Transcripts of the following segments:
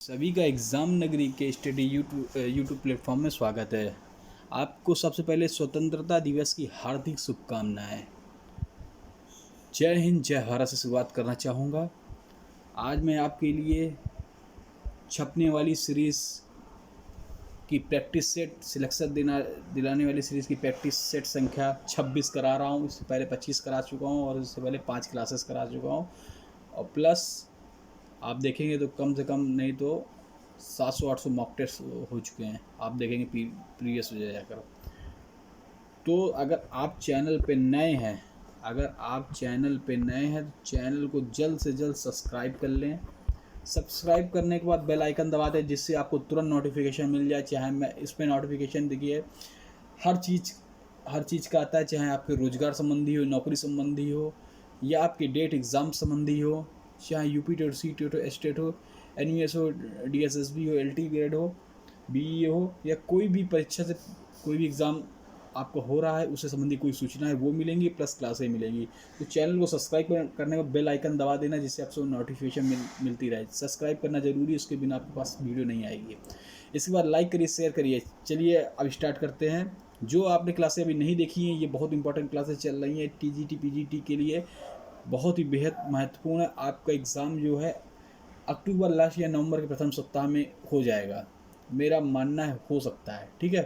सभी का एग्ज़ाम नगरी के स्टडी यूट्यूब प्लेटफॉर्म में स्वागत है। आपको सबसे पहले स्वतंत्रता दिवस की हार्दिक शुभकामनाएं। जय हिंद जय भारत से शुरुआत करना चाहूँगा। आज मैं आपके लिए छपने वाली सीरीज़ की प्रैक्टिस सेट सिलेक्शन दिलाने वाली सीरीज़ की प्रैक्टिस सेट संख्या 26 करा रहा हूँ। इससे पहले 25 करा चुका हूँ और इससे पहले 5 क्लासेस करा चुका हूँ। और प्लस आप देखेंगे तो कम से कम नहीं तो 700-800 मॉक टेस्ट हो चुके हैं। आप देखेंगे प्रीवियस हो जाकर। तो अगर आप चैनल पे नए हैं तो चैनल को जल्द से जल्द सब्सक्राइब कर लें। सब्सक्राइब करने के बाद बेल आइकन दबा दें, जिससे आपको तुरंत नोटिफिकेशन मिल जाए। चाहे मैं इस पर नोटिफिकेशन देखिए हर चीज़ का आता है, चाहे आपके रोज़गार संबंधी हो, नौकरी संबंधी हो, या आपके डेट एग्ज़ाम संबंधी हो, चाहे यूपी टेट, सी टेट हो, एस टेट हो, एनवीएस हो, डीएसएसबी हो, एलटी ग्रेड हो, बीईए हो, या कोई भी परीक्षा से कोई भी एग्ज़ाम आपको हो रहा है उससे संबंधी कोई सूचनाएं वो मिलेंगी, प्लस क्लासें मिलेंगी। तो चैनल को सब्सक्राइब करने का बेल आइकन दबा देना, जिससे आपको नोटिफिकेशन मिलती रहे। सब्सक्राइब करना ज़रूरी है, उसके बिना आपके पास वीडियो नहीं आएगी। इसके बाद लाइक करिए, शेयर करिए। चलिए अब स्टार्ट करते हैं। जो आपने क्लासें अभी नहीं देखी हैं, ये बहुत इंपॉर्टेंट क्लासेस चल रही हैं टीजीटी पीजीटी के लिए, बहुत ही बेहद महत्वपूर्ण है। आपका एग्ज़ाम जो है अक्टूबर लास्ट या नवंबर के प्रथम सप्ताह में हो जाएगा, मेरा मानना है हो सकता है। ठीक है,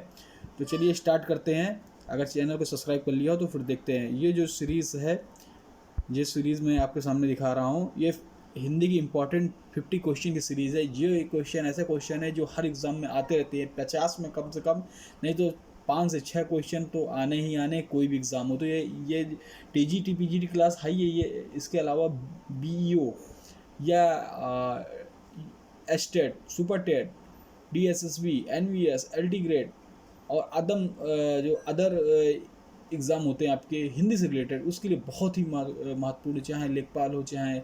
तो चलिए स्टार्ट करते हैं। अगर चैनल को सब्सक्राइब कर लिया हो तो फिर देखते हैं। ये जो सीरीज़ है, ये सीरीज़ मैं आपके सामने दिखा रहा हूँ, ये हिंदी की इम्पॉर्टेंट 50 क्वेश्चन की सीरीज़ है। ये क्वेश्चन ऐसे क्वेश्चन है जो हर एग्ज़ाम में आते रहते हैं। 50 में कम से कम नहीं तो 5 से 6 क्वेश्चन तो आने ही आने, कोई भी एग्ज़ाम हो। तो ये टीजीटी पीजीटी क्लास है ये। इसके अलावा बीईओ या एस्टेट, super TET, DSSB, NVS, LT grade और जो अदर एग्ज़ाम होते हैं आपके हिंदी से रिलेटेड, उसके लिए बहुत ही महत्वपूर्ण, चाहे लेखपाल हो, चाहे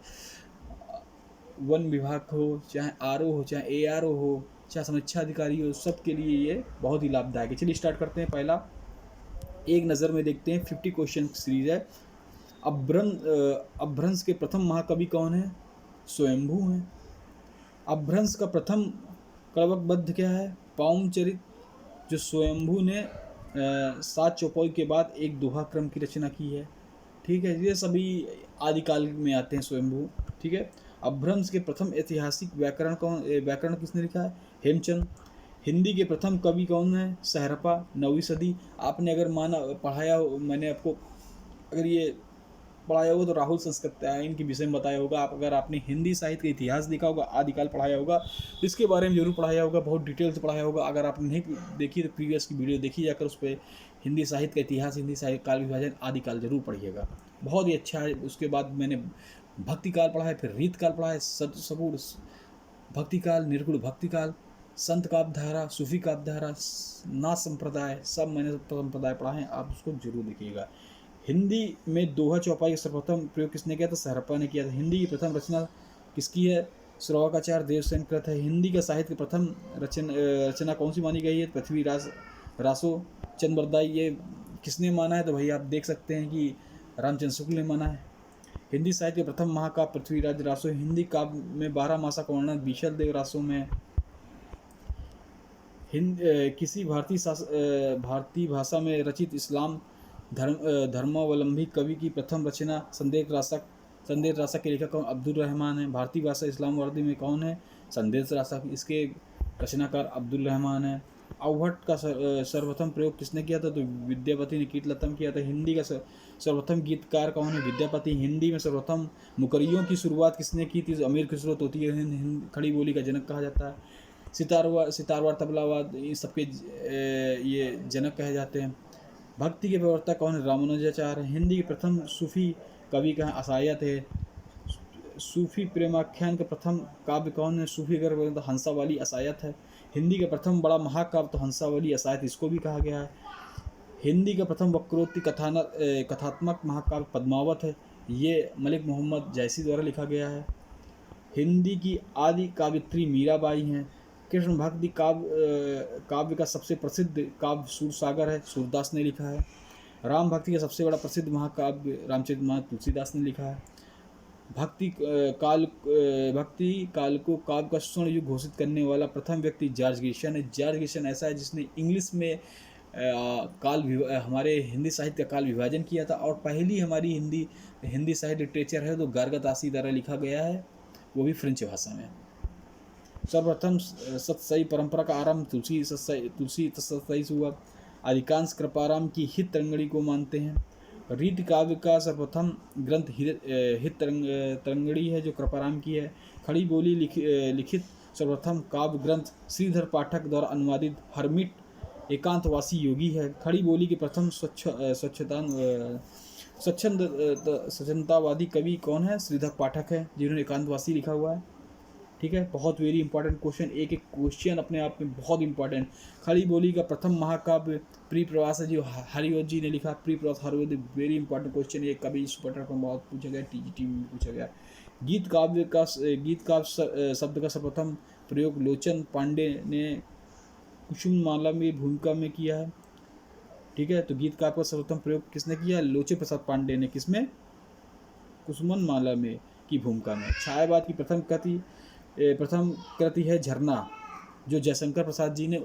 वन विभाग हो, चाहे आरओ हो, चाहे एआरओ हो, चाहे समीक्षा अधिकारी हो, सब के लिए ये बहुत ही लाभदायक है। चलिए स्टार्ट करते हैं। पहला एक नज़र में देखते हैं। 50 क्वेश्चन सीरीज है। अपभ्रंश के प्रथम महाकवि कौन है? स्वयंभू हैं। अपभ्रंश का प्रथम कलवकबद्ध क्या है? पाउमचरित, जो स्वयंभू ने 7 चौपाई के बाद एक दोहा क्रम की रचना की है। ठीक है, ये सभी आदिकाल में आते हैं स्वयंभू। ठीक है, अपभ्रंश के प्रथम ऐतिहासिक व्याकरण किसने लिखा है? हेमचंद। हिंदी के प्रथम कवि कौन है? सहरपा, 9वीं सदी। आपने अगर पढ़ाया हो, मैंने आपको अगर ये पढ़ाया होगा तो राहुल संस्कृत्यायन के विषय में बताया होगा। अगर आपने हिंदी साहित्य का इतिहास देखा होगा, आदिकाल पढ़ाया होगा, तो इसके बारे में जरूर पढ़ाया होगा, बहुत डिटेल से पढ़ाया होगा। अगर आपने नहीं देखी तो प्रीवियस की वीडियो देखी जाकर, उस पर हिंदी साहित्य का इतिहास, हिंदी साहित्य काल विभाजन, आदिकाल जरूर पढ़िएगा, बहुत ही अच्छा है। उसके बाद मैंने भक्तिकाल पढ़ा है, फिर रीतकाल पढ़ा है, सगुण भक्तिकाल, निर्गुण भक्तिकाल, संत काव्यधारा, सूफी काव्यधारा, नाथ संप्रदाय, सब मैंने संप्रदाय पढ़ा है। आप उसको जरूर देखिएगा। हिंदी में दोहा चौपाई का सर्वप्रथम प्रयोग किसने किया था? सहरपा ने किया था। हिंदी की प्रथम रचना किसकी है? श्लोकाचार्य देवसेन कृत है। हिंदी का साहित्य की प्रथम रचना कौन सी मानी गई है? पृथ्वीराज रासो चंद्रबरदाई। ये किसने माना है? तो भाई आप देख सकते हैं कि रामचंद्र शुक्ल ने माना है। हिंदी साहित्य के प्रथम महाकाव्य पृथ्वीराज रासो। हिंदी काव्य में 12 मासा का वर्णन बीशल देव रासो में। किसी भारतीय भाषा में रचित इस्लाम धर्मावलंबी कवि की प्रथम रचना संदेश रासक के लेखक कौन? अब्दुल रहमान है। भारतीय भाषा इस्लामवर्दी में कौन है? संदेश रासक, इसके रचनाकार अब्दुल रहमान है। अवभट्ट का सर्वप्रथम प्रयोग किसने किया था? तो विद्यापति ने कीटलतम किया था। हिंदी का सर्वप्रथम गीतकार कौन है? विद्यापति। हिंदी में सर्वप्रथम मुकरियों की शुरुआत किसने की थी? अमीर खुसरो तोती खड़ी बोली का जनक कहा जाता है। सितारवार तबलावाद, ये सबके ये जनक कहे जाते हैं। भक्ति के प्रवर्तक कौन है? रामानुजाचार्य। हिंदी के प्रथम सूफी कवि का असायत है। सूफी प्रेमाख्यान का प्रथम काव्य कौन है? सूफी अगर तो हंसावली असायत है। हिंदी का प्रथम बड़ा महाकाव्य तो हंसावली असायत, इसको भी कहा गया है। हिंदी का प्रथम वक्रोक्ति कथात्मक महाकाव्य पद्मावत है। ये मलिक मोहम्मद जैसी द्वारा लिखा गया है। हिंदी की आदि काव्यत्री मीराबाई हैं। कृष्ण भक्ति काव्य का सबसे प्रसिद्ध काव्य सूरसागर है, सूरदास ने लिखा है। राम भक्ति का सबसे बड़ा प्रसिद्ध महाकाव्य रामचरितमानस तुलसीदास ने लिखा है। भक्ति काल को काव्य का स्वर्ण युग घोषित करने वाला प्रथम व्यक्ति जॉर्ज ग्रिशन है। जॉर्ज ग्रिशन ऐसा है जिसने इंग्लिश में हमारे हिंदी साहित्य का काल विभाजन किया था, और पहली हमारी हिंदी साहित्य लिटरेचर है तो गार्गतासी द्वारा लिखा गया है, वो भी फ्रेंच भाषा में। सर्वप्रथम सतसई परंपरा का आरंभ तुलसी सतसई से हुआ। अधिकांश कृपाराम की हित तरंगड़ी को मानते हैं। रीति काव्य का सर्वप्रथम ग्रंथ हित तरंगड़ी है जो कृपाराम की है। खड़ी बोली लिखित सर्वप्रथम काव्य ग्रंथ श्रीधर पाठक द्वारा अनुवादित हरमिट एकांतवासी योगी है। खड़ी बोली के प्रथम स्वच्छंदतावादी कवि कौन है? श्रीधर पाठक है, जिन्होंने एकांतवासी लिखा हुआ है। ठीक है, बहुत वेरी इंपॉर्टेंट क्वेश्चन, एक एक क्वेश्चन अपने आप में बहुत इंपॉर्टेंट। खड़ी बोली का प्रथम महाकाव्य प्री प्रवास है जो हरिवंश जी ने लिखा। प्री प्रवास हरिवंश, वेरी इंपॉर्टेंट क्वेश्चन, ये कभी सुपर टॉपर में बहुत पूछा गया, टीजीटी में पूछा गया। गीत काव्य शब्द का सर्वप्रथम प्रयोग लोचन पांडे ने कुसुम माला में भूमिका में किया है। ठीक है, तो गीत काव्य का सर्वप्रथम प्रयोग किसने किया? लोचन प्रसाद पांडे ने। किसमें? कुसुमन माला में की भूमिका में। छायावाद की प्रथम कृति है झरना, जो जयशंकर प्रसाद जी ने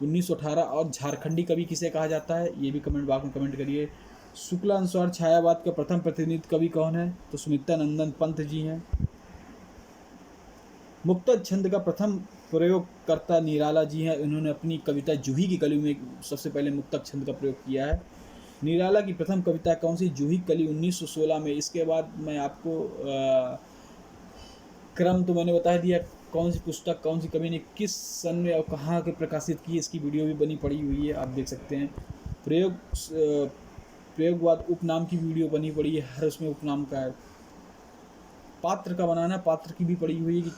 1918। और झारखंडी कवि किसे कहा जाता है? ये भी कमेंट बॉक्स में कमेंट करिए। शुक्लानुसार छायावाद का प्रथम प्रतिनिधि कवि कौन है? तो सुमित्रानंदन पंत जी हैं। मुक्तक छंद का प्रथम प्रयोगकर्ता निराला जी हैं। उन्होंने अपनी कविता जूही की कली में सबसे पहले मुक्तक छंद का प्रयोग किया है। निराला की प्रथम कविता कौन सी? जूही कली 1916 में। इसके बाद मैं आपको क्रम तो मैंने बता दिया, कौन सी पुस्तक कौन सी कवि ने किस सन में और कहाँ के प्रकाशित की, इसकी वीडियो भी बनी पड़ी हुई है, आप देख सकते हैं। प्रयोगवाद उपनाम की वीडियो बनी पड़ी है, हर उसमें उपनाम का है। पात्र का बनाना, पात्र की भी पड़ी हुई है कि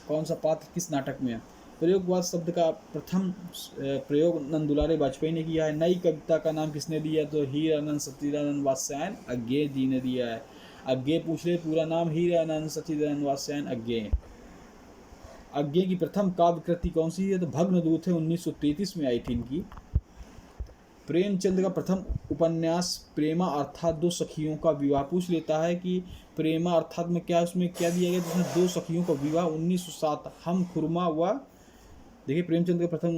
कौन सा पात्र किस नाटक में है। प्रयोगवाद शब्द का प्रथम प्रयोग नंदुलारे वाजपेयी ने किया है। नई कविता का नाम किसने दिया? तो हीरानंद सच्चिदानंद वात्स्यायन अज्ञे जी ने दिया है। अज्ञे पूछ ले पूरा नाम, हीरानंद सच्चिदानंद वात्स्यायन अज्ञे। अज्ञे की प्रथम काव्य कृति कौन सी है? तो भग्नदूत है, 1933 में आई थी इनकी। प्रेमचंद का प्रथम उपन्यास प्रेमा अर्थात दो सखियों का विवाह। पूछ लेता है कि प्रेमा अर्थात में क्या, उसमें क्या दिया गया? जिसमें दो सखियों का विवाह 1907 हम खुरमा हुआ। देखिए, प्रेमचंद का प्रथम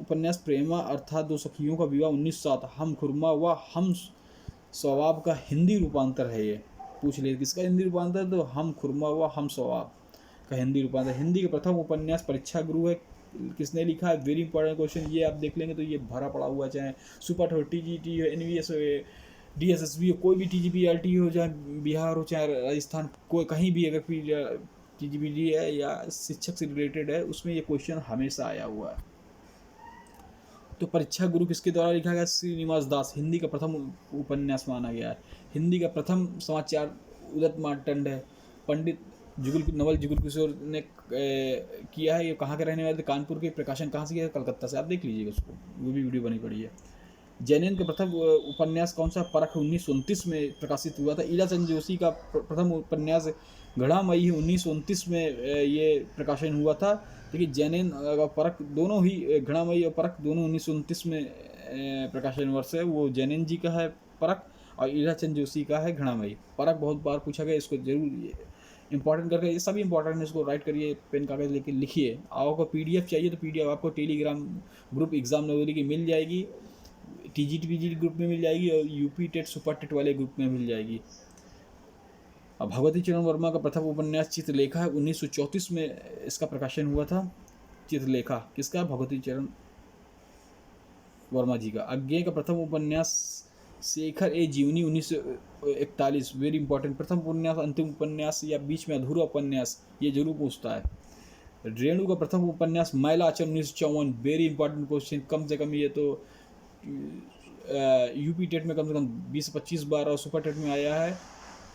उपन्यास प्रेमा अर्थात दो सखियों का विवाह 1907 हम खुरमा हुआ हम स्वभाव का हिंदी रूपांतर है। ये पूछ ले किसका हिंदी रूपांतर? तो हम खुरमा हुआ हम स्वभाव का हिंदी रूपांतर। हिंदी का प्रथम उपन्यास परीक्षा गुरु है, किसने लिखा है? वेरी इंपॉर्टेंट क्वेश्चन, ये आप देख लेंगे तो ये भरा पड़ा हुआ, चाहे सुपर हो, टीजीटी हो, एनवीएस हो, डीएसएसबी हो, कोई भी टीजीपीएलटी हो, चाहे बिहार हो चाहे राजस्थान, कोई कहीं भी अगर टीजीपीडी है या शिक्षक से रिलेटेड है, उसमें ये क्वेश्चन हमेशा आया हुआ है। तो परीक्षा गुरु किसके द्वारा लिखा गया? श्रीनिवास दास, हिंदी का प्रथम उपन्यास माना गया है। हिंदी का प्रथम समाचार उदित मार्तंड है। पंडित नवल जुगल किशोर ने किया है। ये कहाँ के रहने वाले थे? कानपुर के। प्रकाशन कहाँ से किया? कलकत्ता से। आप देख लीजिएगा उसको, वो भी वीडियो बनी पड़ी है। जैनन का प्रथम उपन्यास कौन सा? परख, 1929 में प्रकाशित हुआ था। ईलाचंद जोशी का प्रथम उपन्यास घड़ामई 1929 में ये प्रकाशन हुआ था। देखिए, जैनन परख दोनों ही, घड़ामई और परख दोनों 1929 में प्रकाशन वर्ष है। वो जैनन जी का है परख, और ईलाचंद जोशी का है घड़ामई। परख बहुत बार पूछा गया, इसको जरूर इंपॉर्टेंट करके, ये सभी इंपॉर्टेंट है, इसको राइट करिए, पेन कागज लेके लिखिए। आपको पीडीएफ चाहिए तो पीडीएफ आपको टेलीग्राम ग्रुप एग्जाम नवोदय की मिल जाएगी, टीजीटी ग्रुप में मिल जाएगी, और यूपी टेट सुपर टेट वाले ग्रुप में मिल जाएगी। अब भगवती चरण वर्मा का प्रथम उपन्यास चित्रलेखा है, 1934 में इसका प्रकाशन हुआ था। चित्रलेखा किसका? भगवती चरण वर्मा जी का। अज्ञे का प्रथम उपन्यास शेखर ए जीवनी 1941, वेरी इंपॉर्टेंट। प्रथम उपन्यास, अंतिम उपन्यास या बीच में अधूरा उपन्यास, ये जरूर पूछता है। रेणु का प्रथम उपन्यास मैला आचरण 1954, वेरी इंपॉर्टेंट क्वेश्चन। कम से कम ये तो यूपी टेट में कम से कम 20-25 बार और सुपर टेट में आया है,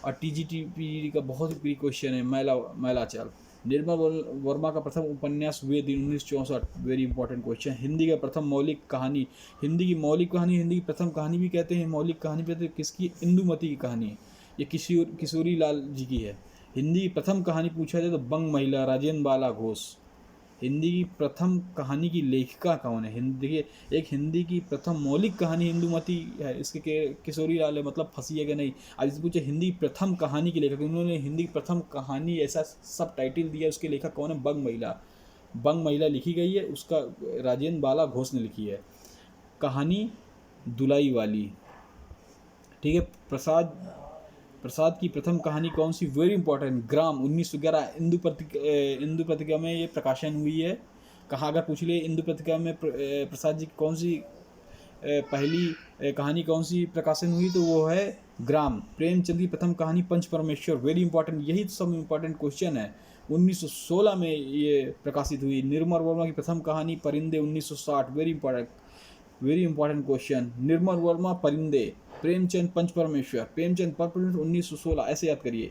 और टीजीटी का बहुत ही प्री क्वेश्चन है मैलाचल। निर्मल वर्मा का प्रथम उपन्यास वे दिन 1964, वेरी इंपॉर्टेंट क्वेश्चन। हिंदी का प्रथम मौलिक कहानी, हिंदी की मौलिक कहानी, हिंदी की प्रथम कहानी भी कहते हैं, मौलिक कहानी भी कहते हैं। किसकी? इंदुमती की कहानी, ये किशोरी लाल जी की है। हिंदी की प्रथम कहानी पूछा जाए तो बंग महिला, राजेंद्र बाला घोष। हिंदी की प्रथम कहानी की लेखिका कौन है? देखिए, एक हिंदी की प्रथम मौलिक कहानी इंदुमती है, इसके किशोरी लाल है, मतलब फंसी है कि नहीं। अब इससे पूछे हिंदी प्रथम कहानी की लेखक, उन्होंने हिंदी की प्रथम कहानी ऐसा सब टाइटल दिया, उसके लेखक कौन है? बंग महिला। बंग महिला लिखी गई है, उसका राजेंद्र बाला घोष ने लिखी है। कहानी दुलाई वाली, ठीक है। प्रसाद की प्रथम कहानी कौन सी? वेरी इंपॉर्टेंट, ग्राम, 1911 इंदु पत्रिका में ये प्रकाशन हुई है। कहाँ अगर पूछ लिए इंदु पत्रिका में प्रसाद जी की कौन सी पहली कहानी कौन सी प्रकाशन हुई, तो वो है ग्राम। प्रेमचंद की प्रथम कहानी पंच परमेश्वर, वेरी इंपॉर्टेंट, यही तो सब इंपॉर्टेंट क्वेश्चन है। 1916 में ये प्रकाशित हुई। निर्मल वर्मा की प्रथम कहानी परिंदे, 1960, very important question. Nirmal Verma परिंदे, प्रेमचंद पंच परमेश्वर, प्रेमचंद पंच परमेश्वर 1916, ऐसे याद करिए।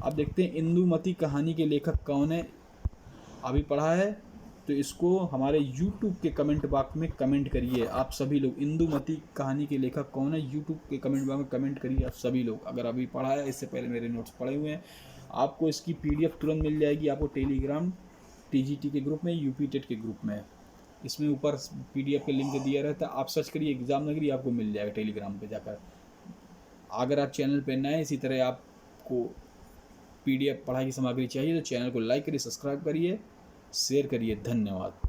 अब देखते हैं इंदुमती कहानी के लेखक कौन है। अभी पढ़ा है तो इसको हमारे YouTube के कमेंट बॉक्स में कमेंट करिए आप सभी लोग। इंदुमती कहानी के लेखक कौन है? YouTube के कमेंट बॉक्स में कमेंट करिए आप सभी लोग। अगर अभी पढ़ा है, इससे पहले मेरे नोट्स पढ़े हुए हैं, आपको इसकी PDF तुरंत मिल जाएगी आपको टेलीग्राम TGT के ग्रुप में, यूपी टेट के ग्रुप में। इसमें ऊपर PDF के लिंक दिया रहता है, आप सर्च करिए एग्जाम नगरी, आपको मिल जाएगा टेलीग्राम पे जाकर। अगर आप चैनल पर नए, इसी तरह आपको PDF पढ़ाई की सामग्री चाहिए तो चैनल को लाइक करिए, सब्सक्राइब करिए, शेयर करिए। धन्यवाद।